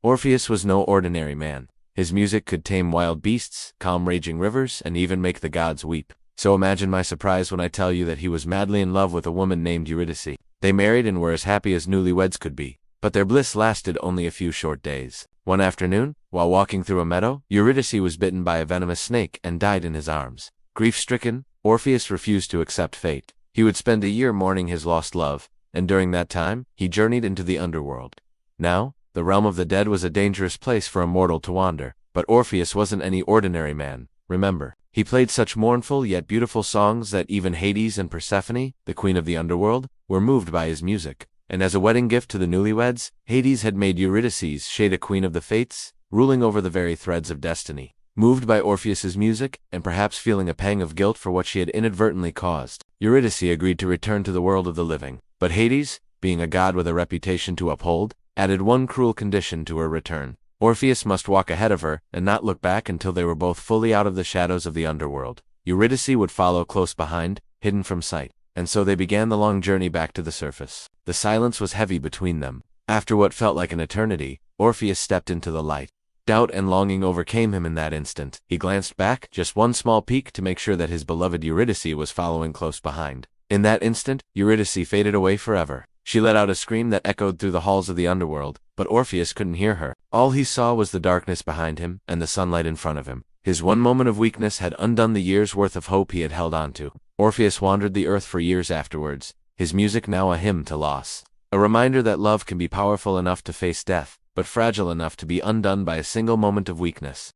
Orpheus was no ordinary man. His music could tame wild beasts, calm raging rivers, and even make the gods weep. So imagine my surprise when I tell you that he was madly in love with a woman named Euridice. They married and were as happy as newlyweds could be. But their bliss lasted only a few short days. One afternoon, while walking through a meadow, Eurydice was bitten by a venomous snake and died in his arms. Grief-stricken, Orpheus refused to accept fate. He would spend a year mourning his lost love, and during that time, he journeyed into the underworld. Now, the realm of the dead was a dangerous place for a mortal to wander, but Orpheus wasn't any ordinary man, remember. He played such mournful yet beautiful songs that even Hades and Persephone, the queen of the underworld, were moved by his music. And as a wedding gift to the newlyweds, Hades had made Eurydice's shade a queen of the fates, ruling over the very threads of destiny. Moved by Orpheus's music, and perhaps feeling a pang of guilt for what she had inadvertently caused, Eurydice agreed to return to the world of the living. But Hades, being a god with a reputation to uphold, added one cruel condition to her return. Orpheus must walk ahead of her, and not look back until they were both fully out of the shadows of the underworld. Eurydice would follow close behind, hidden from sight. And so they began the long journey back to the surface. The silence was heavy between them. After what felt like an eternity, Orpheus stepped into the light. Doubt and longing overcame him in that instant. He glanced back, just one small peek to make sure that his beloved Euridice was following close behind. In that instant, Eurydice faded away forever. She let out a scream that echoed through the halls of the underworld, but Orpheus couldn't hear her. All he saw was the darkness behind him and the sunlight in front of him. His one moment of weakness had undone the years' worth of hope he had held on to. Orpheus wandered the earth for years afterwards, his music now a hymn to loss. A reminder that love can be powerful enough to face death, but fragile enough to be undone by a single moment of weakness.